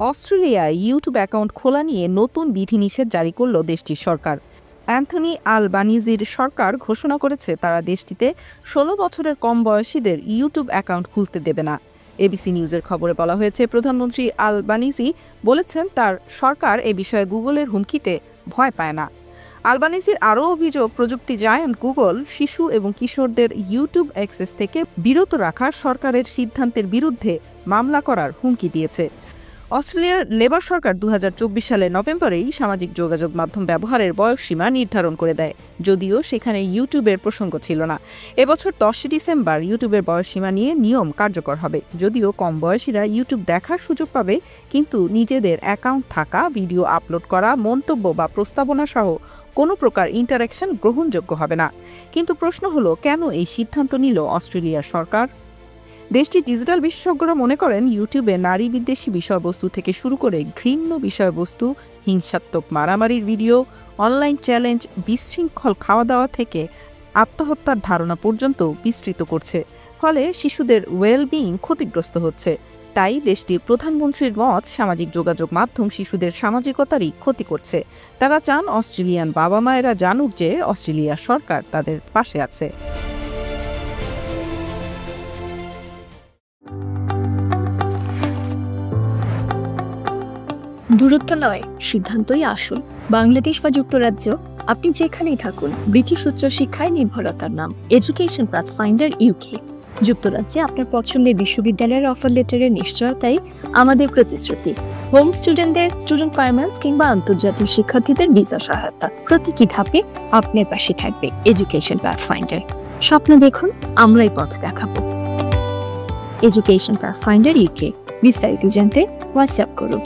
অস্ট্রেলিয়ায় YouTube account খোলা নিয়ে নতুন বিধিনিষেধ জারি করল দেশটির সরকার। অ্যান্থনি আলবানিজির সরকার ঘোষণা করেছে তারা দেশটিতে ১৬ বছরের কম বয়সীদের ইউটিউব অ্যাকাউন্ট খুলতে দেবে না। এবিসি নিউজের খবরে বলা হয়েছে, প্রধানমন্ত্রী আলবানিজি বলেছেন তার সরকার এ বিষয়ে গুগলের হুমকিতে ভয় পায় না। আলবানিজির আরও অভিযোগ, প্রযুক্তি জায়ান্ট গুগল শিশু এবং কিশোরদের ইউটিউব অ্যাক্সেস থেকে বিরত রাখার সরকারের সিদ্ধান্তের বিরুদ্ধে মামলা করার হুমকি দিয়েছে। অস্ট্রেলিয়ার লেবার সরকার ২০২৪ সালের নভেম্বরেই সামাজিক যোগাযোগ মাধ্যম ব্যবহারের বয়সসীমা নির্ধারণ করে দেয়, যদিও সেখানে ইউটিউবের প্রসঙ্গ ছিল না। এবছর ১০ ডিসেম্বর ইউটিউবের বয়সসীমা নিয়ে নিয়ম কার্যকর হবে। যদিও কম বয়সীরা ইউটিউব দেখার সুযোগ পাবে, কিন্তু নিজেদের অ্যাকাউন্ট থাকা, ভিডিও আপলোড করা, মন্তব্য বা প্রস্তাবনা সহ কোনো প্রকার ইন্টারাকশন গ্রহণযোগ্য হবে না। কিন্তু প্রশ্ন হলো, কেন এই সিদ্ধান্ত নিল অস্ট্রেলিয়ার সরকার? দেশটির ডিজিটাল বিশেষজ্ঞরা মনে করেন, ইউটিউবে নারী বিদ্বেষী বিষয়বস্তু থেকে শুরু করে ঘৃণ্য বিষয়বস্তু, হিংসাত্মক মারামারির ভিডিও, অনলাইন চ্যালেঞ্জ, বিশৃঙ্খল খাওয়া দাওয়া থেকে আত্মহত্যার ধারণা পর্যন্ত বিস্তৃত করছে। ফলে শিশুদের ওয়েলবিইং ক্ষতিগ্রস্ত হচ্ছে। তাই দেশটির প্রধানমন্ত্রীর মত, সামাজিক যোগাযোগ মাধ্যম শিশুদের সামাজিকতারই ক্ষতি করছে। তারা চান অস্ট্রেলিয়ান বাবা মায়েরা জানুক যে অস্ট্রেলিয়ার সরকার তাদের পাশে আছে। দূরত্ব নয়, সিদ্ধান্তই আসল। বাংলাদেশ বা যুক্তরাজ্য, আপনি যেখানেই থাকুন, ব্রিটিশ উচ্চশিক্ষায় নির্ভরতার নাম এডুকেশন পাথফাইন্ডার ইউকে। যুক্তরাজ্যে আপনার পছন্দের বিশ্ববিদ্যালয়ের অফার লেটারের নিশ্চয়তাই আমাদের প্রতিশ্রুতি। হোম স্টুডেন্টদের স্টুডেন্ট পারমিট কিংবা আন্তর্জাতিক শিক্ষার্থীদের ভিসা সহায়তা, প্রতিটি ধাপে আপনার পাশে থাকবে এডুকেশন পাথফাইন্ডার। স্বপ্ন দেখুন, আমরাই পথ দেখাবো। Education pathfinder UK. বিস্তারিত জানতে হোয়াটসঅ্যাপ করুন।